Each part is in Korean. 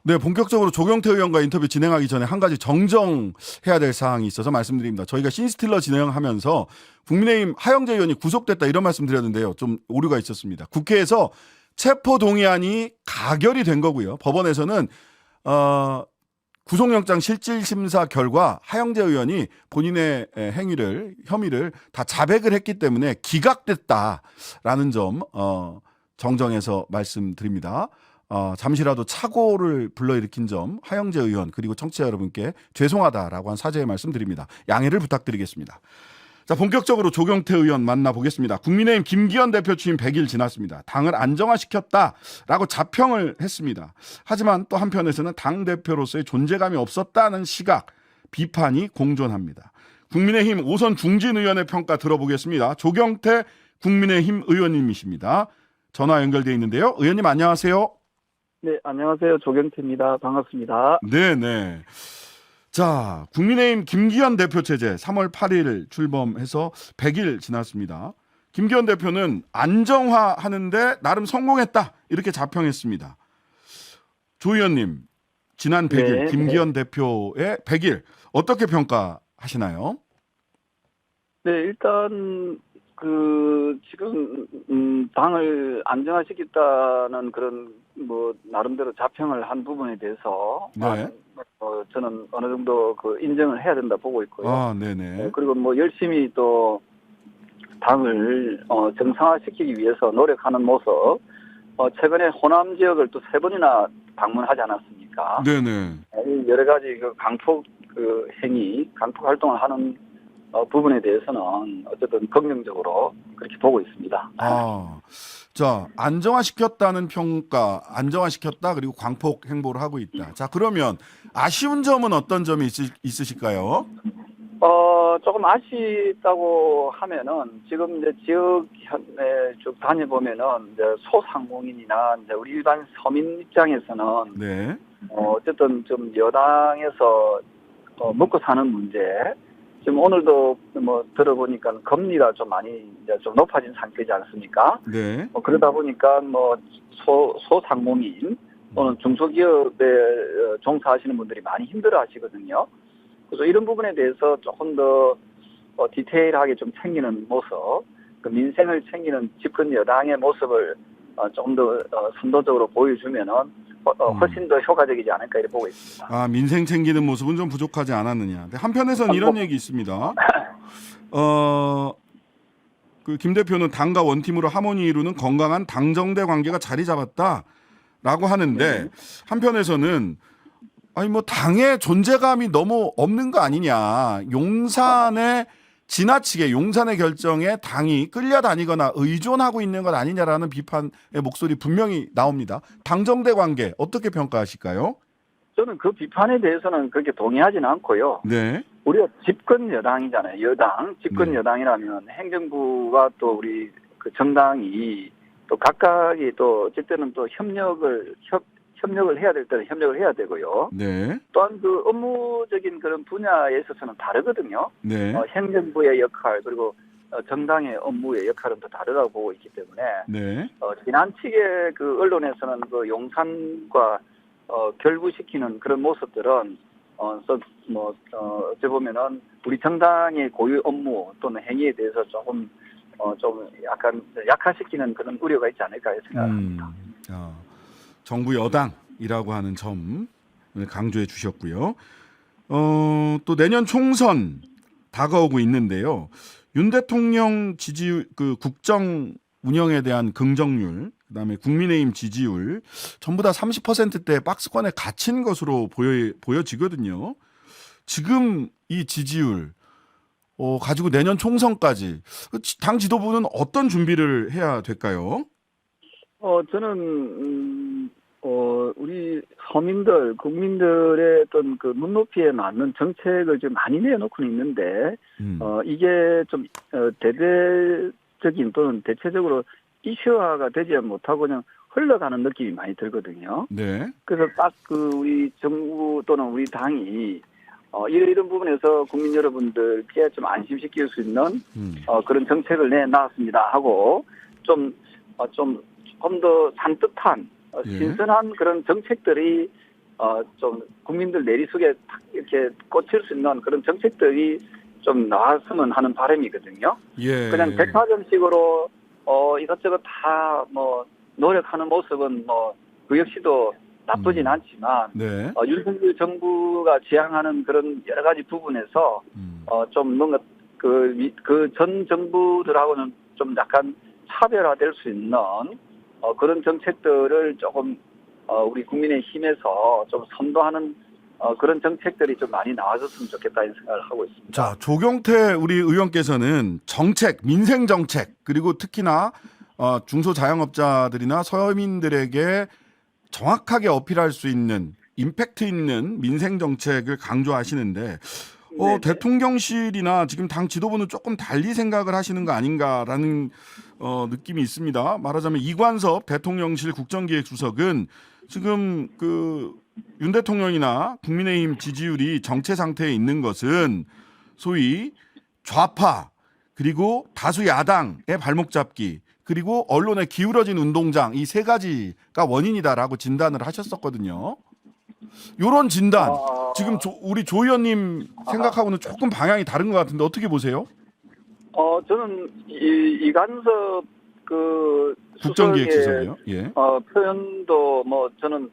네, 본격적으로 조경태 의원과 인터뷰 진행하기 전에 한 가지 정정해야 될 사항이 있어서 말씀드립니다. 저희가 신스틸러 진행하면서 국민의힘 하영재 의원이 구속됐다 이런 말씀 드렸는데요. 좀 오류가 있었습니다. 국회에서 체포동의안이 가결이 된 거고요. 법원에서는 구속영장 실질심사 결과 하영재 의원이 본인의 혐의를 다 자백을 했기 때문에 기각됐다라는 점 정정해서 말씀드립니다. 잠시라도 착오를 불러일으킨 점 하영재 의원 그리고 청취자 여러분께 죄송하다라고 한 사죄의 말씀드립니다. 양해를 부탁드리겠습니다. 자, 본격적으로 조경태 의원 만나보겠습니다. 국민의힘 김기현 대표 취임 100일 지났습니다. 당을 안정화시켰다라고 자평을 했습니다. 하지만 또 한편에서는 당대표로서의 존재감이 없었다는 시각, 비판이 공존합니다. 국민의힘 오선 중진 의원의 평가 들어보겠습니다. 조경태 국민의힘 의원님이십니다. 전화 연결되어 있는데요. 의원님 안녕하세요. 네, 안녕하세요. 조경태입니다. 반갑습니다. 네네. 자, 국민의힘 김기현 대표 체제 3월 8일 출범해서 100일 지났습니다. 김기현 대표는 안정화하는데 나름 성공했다 이렇게 자평했습니다. 조 의원님, 지난 100일 네, 김기현 대표의 100일 어떻게 평가하시나요? 네, 일단 지금 당을 안정화시켰다는 그런 나름대로 자평을 한 부분에 대해서 네. 저는 어느 정도 인정을 해야 된다 보고 있고요. 네네. 그리고 열심히 또 당을 정상화시키기 위해서 노력하는 모습. 최근에 호남 지역을 또 3번이나 방문하지 않았습니까? 네네. 여러 가지 강폭 행위, 강폭 활동을 하는 부분에 대해서는 어쨌든 긍정적으로 그렇게 보고 있습니다. 자, 안정화시켰다는 평가, 안정화시켰다 그리고 광폭 행보를 하고 있다. 자, 그러면 아쉬운 점은 어떤 점이 있으실까요? 조금 아쉽다고 하면은 지금 이제 지역에 쭉 다녀보면은 이제 소상공인이나 이제 우리 일반 서민 입장에서는 네. 어쨌든 좀 여당에서 먹고 사는 문제. 지금 오늘도 들어보니까 금리가 좀 많이 이제 좀 높아진 상태지 않습니까? 네. 그러다 보니까 소상공인 또는 중소기업에 종사하시는 분들이 많이 힘들어하시거든요. 그래서 이런 부분에 대해서 조금 더 디테일하게 좀 챙기는 모습, 민생을 챙기는 집권 여당의 모습을 조금 더 선도적으로 보여주면은 훨씬 더 효과적이지 않을까 이렇게 보고 있습니다. 민생 챙기는 모습은 좀 부족하지 않았느냐. 한편에서는 이런 얘기 있습니다. 김 대표는 당과 원팀으로 하모니 이루는 건강한 당정대 관계가 자리 잡았다라고 하는데 한편에서는 당의 존재감이 너무 없는 거 아니냐. 용산의 결정에 당이 끌려다니거나 의존하고 있는 것 아니냐라는 비판의 목소리 분명히 나옵니다. 당정대 관계 어떻게 평가하실까요? 저는 그 비판에 대해서는 그렇게 동의하지는 않고요. 네. 우리가 집권 여당이잖아요. 집권 네. 여당이라면 행정부와 또 우리 정당이 또 각각이 또 어쨌든 또 협력을 해야 될 때는 협력을 해야 되고요. 네. 또한 업무적인 그런 분야에 있어서는 다르거든요. 네. 행정부의 역할 그리고 정당의 업무의 역할은 또 다르다고 보고 있기 때문에 네. 지나치게 언론에서는 용산과 결부시키는 그런 모습들은 어찌 보면은 우리 정당의 고유 업무 또는 행위에 대해서 좀 약간 약화시키는 그런 우려가 있지 않을까 생각합니다. 정부 여당이라고 하는 점을 강조해 주셨고요. 또 내년 총선 다가오고 있는데요. 윤 대통령 지지율, 국정 운영에 대한 긍정률, 그다음에 국민의힘 지지율 전부 다 30%대 박스권에 갇힌 것으로 보여지거든요. 지금 이 지지율 가지고 내년 총선까지 당 지도부는 어떤 준비를 해야 될까요? 저는 우리 서민들, 국민들의 어떤 눈높이에 맞는 정책을 좀 많이 내놓고 있는데 이게 좀 대대적인 또는 대체적으로 이슈화가 되지 못하고 그냥 흘러가는 느낌이 많이 들거든요. 네. 그래서 딱 우리 정부 또는 우리 당이 이런 부분에서 국민 여러분들께 좀 안심시킬 수 있는 그런 정책을 내놨습니다 하고 좀 더 산뜻한 신선한 그런 정책들이 좀 국민들 내리속에 탁 이렇게 꽂힐 수 있는 그런 정책들이 좀 나왔으면 하는 바람이거든요. 예. 그냥 백화점식으로 이것저것 다 뭐 노력하는 모습은 뭐 그 역시도 나쁘진 않지만 네. 윤석열 정부가 지향하는 그런 여러 가지 부분에서 좀 뭔가 그 전 정부들하고는 좀 약간 차별화될 수 있는 그런 정책들을 조금 우리 국민의힘에서 좀 선도하는 그런 정책들이 좀 많이 나와줬으면 좋겠다 이런 생각을 하고 있습니다. 자, 조경태 우리 의원께서는 정책, 민생 정책 그리고 특히나 중소자영업자들이나 서민들에게 정확하게 어필할 수 있는 임팩트 있는 민생 정책을 강조하시는데 네네. 대통령실이나 지금 당 지도부는 조금 달리 생각을 하시는 거 아닌가라는 느낌이 있습니다. 말하자면 이관섭 대통령실 국정기획수석은 지금 그 윤 대통령이나 국민의힘 지지율이 정체 상태에 있는 것은 소위 좌파 그리고 다수 야당의 발목 잡기 그리고 언론에 기울어진 운동장 이 세 가지가 원인이다라고 진단을 하셨었거든요. 요런 진단 지금 우리 조 의원님 생각하고는 조금 방향이 다른 것 같은데 어떻게 보세요? 저는 이간섭 그 국정기획수석이요. 예. 표현도 뭐 저는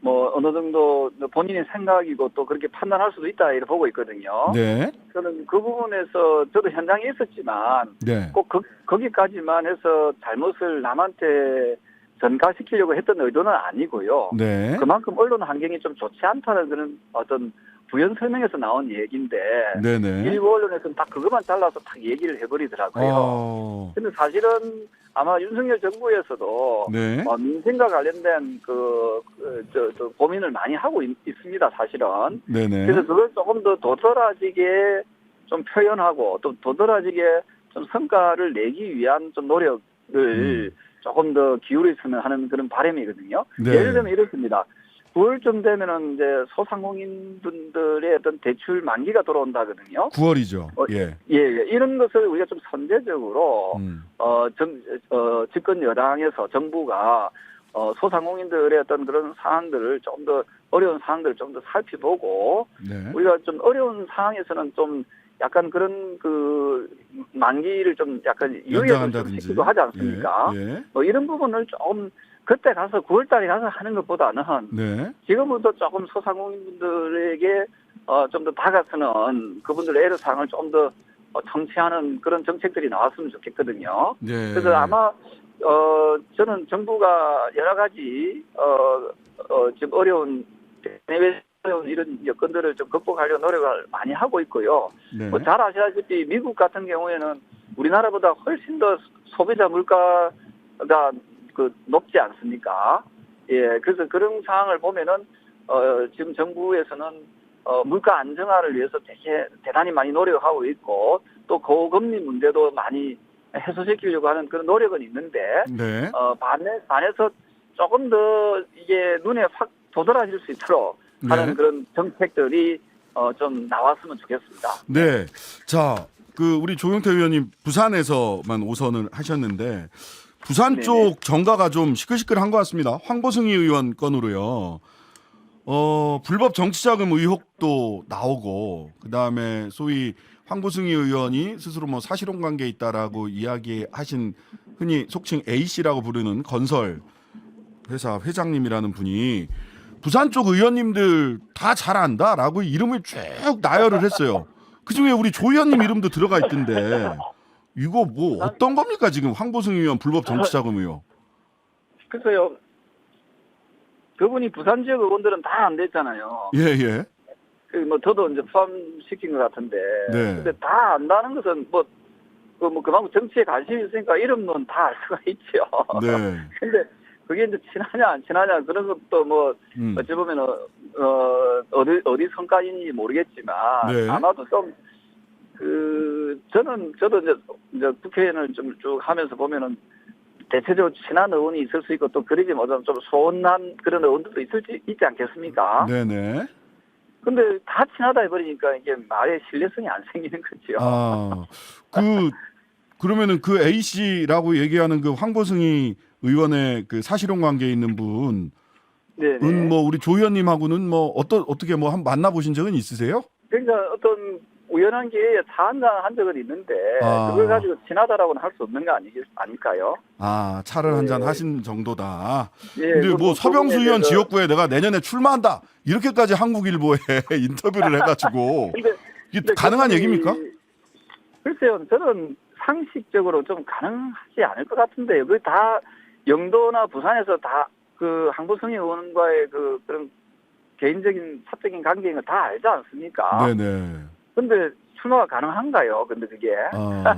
뭐 어느 정도 본인의 생각이고 또 그렇게 판단할 수도 있다 이렇게 보고 있거든요. 네. 저는 그 부분에서 저도 현장에 있었지만 네. 꼭 거기까지만 해서 잘못을 남한테 전가시키려고 했던 의도는 아니고요. 네. 그만큼 언론 환경이 좀 좋지 않다는 그런 어떤 부연 설명에서 나온 얘기인데 네네. 일부 언론에서는 딱 그것만 잘라서 딱 얘기를 해버리더라고요. 근데 사실은 아마 윤석열 정부에서도 네. 민생과 관련된 저 고민을 많이 하고 있습니다, 사실은. 네네. 그래서 그걸 조금 더 도드라지게 좀 표현하고 또 도드라지게 좀 성과를 내기 위한 좀 노력을 조금 더 기울였으면 하는 그런 바람이거든요. 네. 예를 들면 이렇습니다. 9월쯤 되면은 이제 소상공인분들의 어떤 대출 만기가 돌아온다거든요. 9월이죠. 예. 예, 이런 것을 우리가 좀 선제적으로 집권 여당에서 정부가 소상공인들의 어떤 그런 사항들을 좀 더 어려운 사항들을 좀 더 살펴보고 네. 우리가 좀 어려운 상황에서는 좀 약간 그런 그 만기를 좀 약간 유예를 좀 시키고 하지 않습니까? 예. 뭐 이런 부분을 좀 그때 가서 9월달에 가서 하는 것보다는 네. 지금부터 조금 소상공인분들에게 좀 더 다가서는 그분들의 애로사항을 좀 더 청취하는 그런 정책들이 나왔으면 좋겠거든요. 네. 그래서 아마 저는 정부가 여러 가지 지금 어려운 이런 여건들을 좀 극복하려고 노력을 많이 하고 있고요. 네. 뭐 잘 아시다시피 미국 같은 경우에는 우리나라보다 훨씬 더 소비자 물가가 높지 않습니까? 예, 그래서 그런 상황을 보면은 지금 정부에서는 물가 안정화를 위해서 대단히 많이 노력하고 있고 또 고금리 문제도 많이 해소시키려고 하는 그런 노력은 있는데 네. 반해서 조금 더 이게 눈에 확 도드라질 수 있도록 하는 네. 그런 정책들이 좀 나왔으면 좋겠습니다. 네. 자, 우리 조경태 의원님 부산에서만 5선을 하셨는데 부산 네네. 쪽 정가가 좀 시끌시끌한 것 같습니다. 황보승희 의원 건으로요. 불법 정치자금 의혹도 나오고 그다음에 소위 황보승희 의원이 스스로 뭐 사실혼 관계에 있다라고 이야기하신 흔히 속칭 A씨라고 부르는 건설 회사 회장님이라는 분이 부산 쪽 의원님들 다 잘 안다라고 이름을 쭉 나열을 했어요. 그중에 우리 조 의원님 이름도 들어가 있던데 이거 뭐 어떤 겁니까 지금 황보승희 의원 불법 정치자금 의혹? 글쎄요. 그분이 부산 지역 의원들은 다 안 됐잖아요. 예. 뭐 저도 이제 포함시킨 것 같은데. 네. 근데 다 안다는 것은 그만큼 정치에 관심이 있으니까 이름은 다 알 수가 있죠. 네. 근데 그게 이제 친하냐 안 친하냐 그런 것도 뭐 어찌 보면은 어디 성과인지 모르겠지만 네. 아마도 좀 저도 이제 국회의원을 좀 쭉 하면서 보면은 대체적으로 친한 의원이 있을 수 있고 또 그러지 못하면 좀 소원한 그런 의원들도 있지 않겠습니까? 네네. 근데 다 친하다 해버리니까 이게 말에 신뢰성이 안 생기는 거죠. 그러면은 그 A 씨라고 얘기하는 그 황보승희 의원의 그 사실혼 관계에 있는 분 네네. 뭐 우리 조 의원님하고는 뭐 어떻게 뭐 한번 만나보신 적은 있으세요? 그러니까 어떤 우연한 기회에 차 한잔 한 적은 있는데 그걸 아, 가지고 친하다라고는 할 수 없는 거 아닐까요? 차를 한 잔 예, 하신 정도다. 예, 근데 뭐 그 부분에 서병수 의원 대해서 지역구에 내가 내년에 출마한다. 이렇게까지 한국일보에 인터뷰를 해가지고 근데 이게 근데 가능한 얘기입니까? 그분이 글쎄요, 저는 상식적으로 좀 가능하지 않을 것 같은데요. 그 다 영도나 부산에서 다 그 항보성의 의원과의 그런 개인적인 사적인 관계인 거 다 알지 않습니까? 네네. 근데 출마가 가능한가요? 근데 그게 아,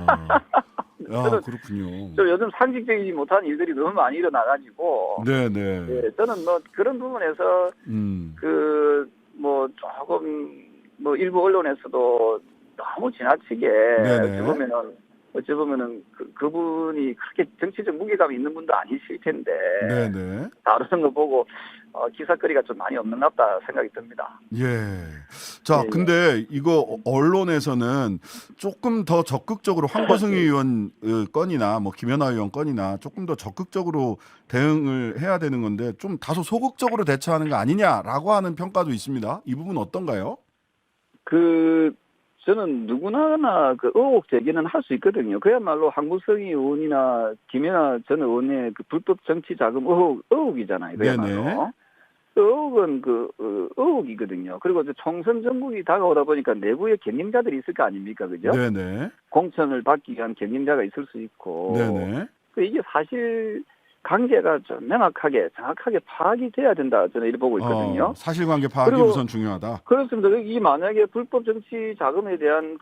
야, 저는 그렇군요. 좀 요즘 상식적이지 못한 일들이 너무 많이 일어나가지고 네네. 예, 저는 뭐 그런 부분에서 음, 그 뭐 조금 뭐 일부 언론에서도 너무 지나치게 네네. 어찌 보면은 그분이 그렇게 정치적 무게감이 있는 분도 아니실 텐데 네네. 다루는 거 보고 기사거리가 좀 많이 없는 것 같다 생각이 듭니다. 예. 예, 자, 예. 근데 이거 언론에서는 조금 더 적극적으로 황보승 의원 건이나 뭐 김연아 의원 건이나 조금 더 적극적으로 대응을 해야 되는 건데 좀 다소 소극적으로 대처하는 거 아니냐라고 하는 평가도 있습니다. 이 부분 어떤가요? 그 저는 누구나 그 의혹 제기는 할 수 있거든요. 그야말로 한국성의 의원이나 김연아 전 의원의 그 불법 정치 자금 의혹이잖아요. 네네. 그야말로. 그 의혹은 의혹이거든요. 그리고 이제 총선 전국이 다가오다 보니까 내부에 경쟁자들이 있을 거 아닙니까, 그죠? 네네. 공천을 받기 위한 경쟁자가 있을 수 있고, 네네. 이게 사실 관계가 좀 명확하게 정확하게 파악이 돼야 된다 저는 이렇게 보고 있거든요. 사실관계 파악이 그리고 우선 중요하다. 그렇습니다. 이 만약에 불법 정치 자금에 대한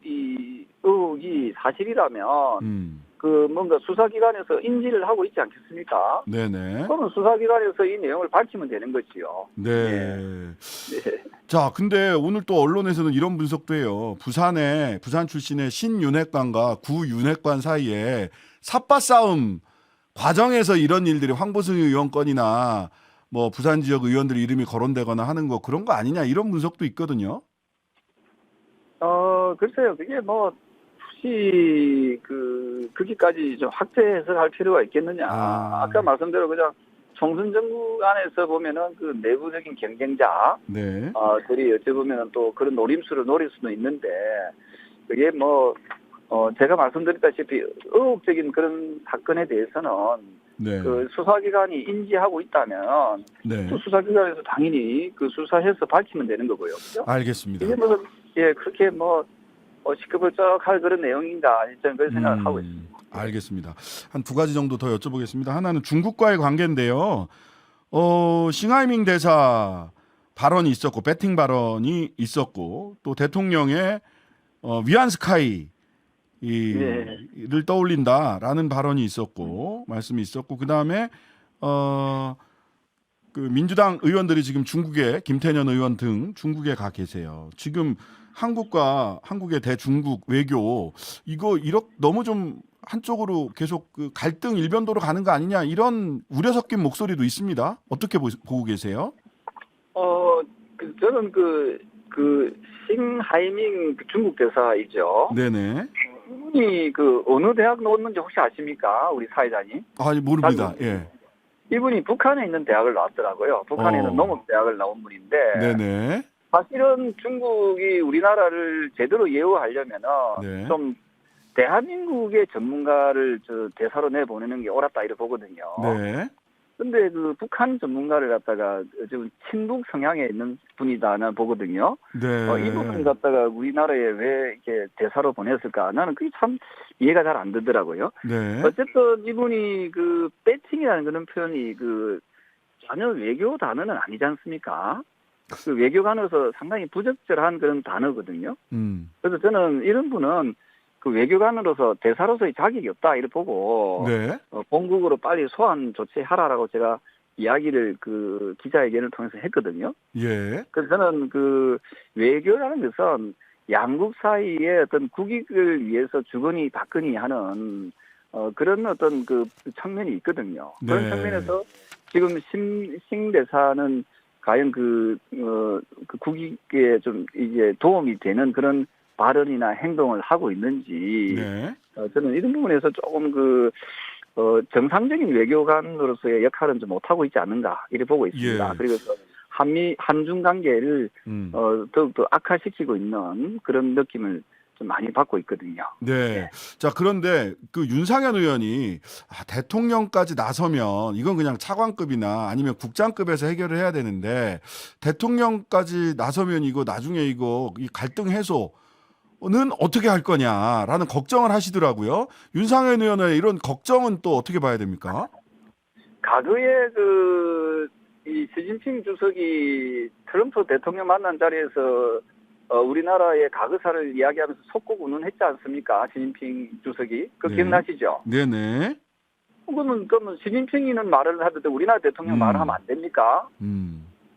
이 의혹이 사실이라면 음. 그 뭔가 수사기관에서 인지를 하고 있지 않겠습니까? 네네. 그러면 수사기관에서 이 내용을 밝히면 되는 거지요. 예. 네. 네. 자, 근데 오늘 또 언론에서는 이런 분석도 해요. 부산 출신의 신윤핵관과 구윤핵관 사이에 삿바 싸움 과정에서 이런 일들이 황보승 의원 건이나 뭐 부산 지역 의원들 이름이 거론되거나 하는 거 그런 거 아니냐 이런 분석도 있거든요. 글쎄요. 그게 뭐 혹시 거기까지 좀 확대 해석할 필요가 있겠느냐. 아, 아까 말씀대로 그냥 총선 정국 안에서 보면은 그 내부적인 경쟁자 네, 들이 어찌 보면은 또 그런 노림수를 노릴 수도 있는데 그게 뭐 제가 말씀드렸다시피 의혹적인 그런 사건에 대해서는 네, 그 수사기관이 인지하고 있다면 또 네. 수사기관에서 당연히 그 수사해서 밝히면 되는 거고요. 그죠? 이게 알겠습니다. 무슨 그렇게 뭐 시끌벅적할 그런 내용인가 저는 그런 생각을 하고 있습니다. 알겠습니다. 한 두 가지 정도 더 여쭤보겠습니다. 하나는 중국과의 관계인데요. 싱하이밍 대사 발언이 있었고 배팅 발언이 있었고 또 대통령의 위안스카이 네. 이를 떠올린다라는 발언이 있었고 말씀이 있었고 그다음에 그 민주당 의원들이 지금 중국에 김태년 의원 등 중국에 가 계세요. 지금 한국과 한국의 대중국 외교 이거 너무 좀 한쪽으로 계속 그 갈등 일변도로 가는 거 아니냐 이런 우려 섞인 목소리도 있습니다. 어떻게 보고 계세요? 저는 싱하이밍 중국 대사이죠. 네네. 이분이 어느 대학 나왔는지 혹시 아십니까? 우리 사회자님? 아니 잘 모릅니다. 모르겠어요. 예. 이분이 북한에 있는 대학을 나왔더라고요. 북한에 있는 어. 농업대학을 나온 분인데 네네. 사실은 중국이 우리나라를 제대로 예우하려면은 네. 좀 대한민국의 전문가를 대사로 내보내는 게 옳았다 이렇게 보거든요. 네. 근데 북한 전문가를 갖다가 지금 친북 성향에 있는 분이다는 보거든요. 이 부분을 네. 갖다가 우리나라에 왜 이렇게 대사로 보냈을까? 나는 그게 참 이해가 잘 안 되더라고요. 네. 어쨌든 이분이 배팅이라는 그런 표현이 전혀 외교 단어는 아니지 않습니까? 외교관으로서 상당히 부적절한 그런 단어거든요. 그래서 저는 이런 분은 외교관으로서 대사로서의 자격이 없다 이렇게 보고 네. 본국으로 빨리 소환 조치하라라고 제가 이야기를 기자회견을 통해서 했거든요. 예. 그래서 저는 외교라는 것은 양국 사이의 어떤 국익을 위해서 주거니 받거니 하는 그런 어떤 측면이 있거든요. 그런 네. 측면에서 지금 싱 대사는 과연 국익에 좀 이제 도움이 되는 그런 발언이나 행동을 하고 있는지 네. 저는 이런 부분에서 조금 정상적인 외교관으로서의 역할은 좀 못하고 있지 않는가 이렇게 보고 있습니다. 예. 그리고 한중 관계를 더욱더 악화시키고 있는 그런 느낌을 좀 많이 받고 있거든요. 네. 자, 그런데 그 윤상현 의원이 대통령까지 나서면 이건 그냥 차관급이나 아니면 국장급에서 해결을 해야 되는데 대통령까지 나서면 이거 나중에 이거 이 갈등 해소는 어떻게 할 거냐라는 걱정을 하시더라고요. 윤상현 의원의 이런 걱정은 또 어떻게 봐야 됩니까? 과거에 이 시진핑 주석이 트럼프 대통령 만난 자리에서 우리나라의 과거사를 이야기하면서 속고 운운했지 않습니까? 시진핑 주석이. 네. 기억나시죠? 네네. 그러면 시진핑이는 말을 하던데 우리나라 대통령 말을 하면 안 됩니까?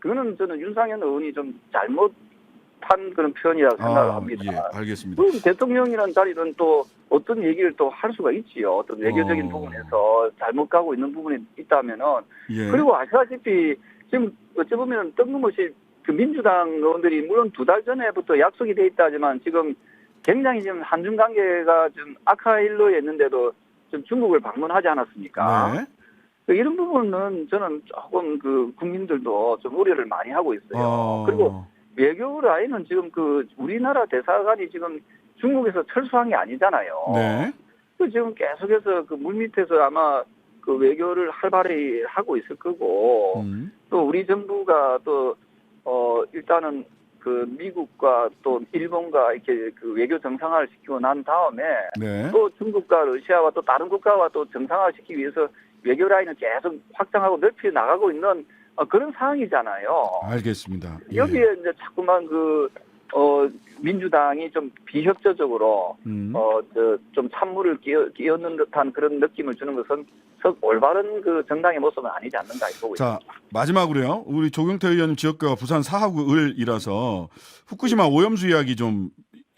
그거는 저는 윤상현 의원이 좀 잘못한 그런 표현이라고 생각을 합니다. 예, 알겠습니다. 그럼 대통령이라는 자리는 또 어떤 얘기를 또 할 수가 있지요. 어떤 외교적인 부분에서 잘못 가고 있는 부분이 있다면은. 예. 그리고 아시다시피 지금 어찌 보면 뜬금없이 그 민주당 의원들이 물론 2달 전에부터 약속이 돼 있다지만 지금 굉장히 지금 한중 관계가 좀 악화일로에 있는데도 좀 중국을 방문하지 않았습니까? 네. 이런 부분은 저는 조금 국민들도 좀 우려를 많이 하고 있어요. 그리고 외교 라인은 지금 우리나라 대사관이 지금 중국에서 철수한 게 아니잖아요. 네. 지금 계속해서 물밑에서 아마 외교를 활발히 하고 있을 거고 또 우리 정부가 또 일단은 미국과 또 일본과 이렇게 외교 정상화를 시키고 난 다음에 네. 또 중국과 러시아와 또 다른 국가와 또 정상화를 시키기 위해서 외교 라인을 계속 확장하고 넓혀 나가고 있는 그런 상황이잖아요. 알겠습니다. 예. 여기에 이제 자꾸만 민주당이 좀 비협조적으로 좀 찬물을 끼얹는 듯한 그런 느낌을 주는 것은 올바른 정당의 모습은 아니지 않는가 보고 있습니다. 자, 마지막으로요. 우리 조경태 의원님 지역구가 부산 사하구 을이라서 후쿠시마 오염수 이야기 좀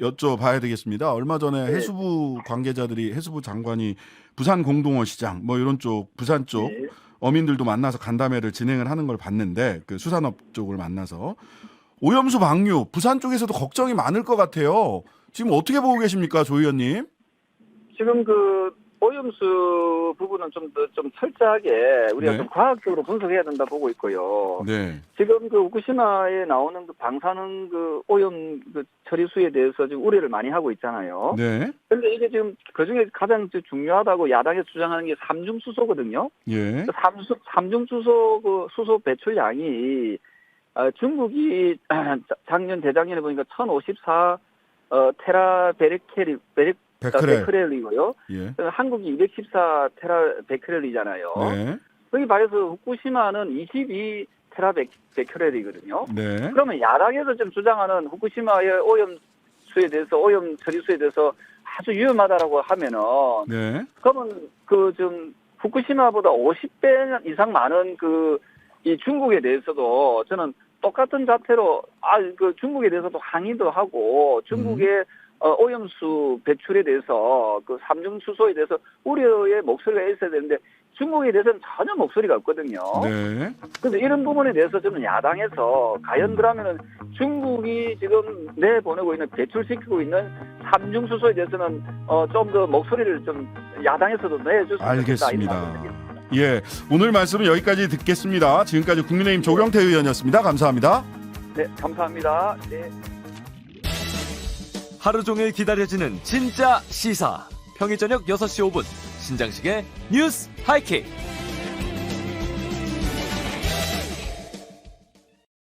여쭤봐야 되겠습니다. 얼마 전에 네. 해수부 관계자들이 해수부 장관이 부산 공동어 시장 뭐 이런 쪽 부산 쪽 네. 어민들도 만나서 간담회를 진행을 하는 걸 봤는데 수산업 쪽을 만나서 오염수 방류 부산 쪽에서도 걱정이 많을 것 같아요. 지금 어떻게 보고 계십니까, 조 의원님? 지금 오염수 부분은 좀 철저하게 우리가 네. 좀 과학적으로 분석해야 된다 보고 있고요. 네. 지금 후쿠시마에 나오는 방사능 오염 처리수에 대해서 지금 우려를 많이 하고 있잖아요. 네. 그런데 이게 지금 그중에 가장 중요하다고 야당에서 주장하는 게 삼중수소거든요. 예. 삼중수소 수소 배출량이 중국이 작년 재작년에 보니까 1054 베크렐이고요. 예. 한국이 214 베크렐이잖아요. 네. 거기 반해서 후쿠시마는 22 베크렐이거든요. 네. 그러면 야당에서 좀 주장하는 후쿠시마의 오염수에 대해서 오염 처리수에 대해서 아주 위험하다라고 하면은 네. 그러면 좀 후쿠시마보다 50배 이상 많은 이 중국에 대해서도 저는 똑같은 자태로 중국에 대해서도 항의도 하고 중국의 오염수 배출에 대해서 삼중수소에 대해서 우려의 목소리가 있어야 되는데 중국에 대해서는 전혀 목소리가 없거든요. 네. 그런데 이런 부분에 대해서 저는 야당에서 과연 그러면은 중국이 지금 내보내고 있는 배출시키고 있는 삼중수소에 대해서는 좀 더 목소리를 좀 야당에서도 내줬으면 좋겠다. 알겠습니다. 예, 오늘 말씀은 여기까지 듣겠습니다. 지금까지 국민의힘 조경태 의원이었습니다. 감사합니다. 네, 감사합니다. 네. 하루 종일 기다려지는 진짜 시사. 평일 저녁 6시 5분 신장식의 뉴스 하이킥.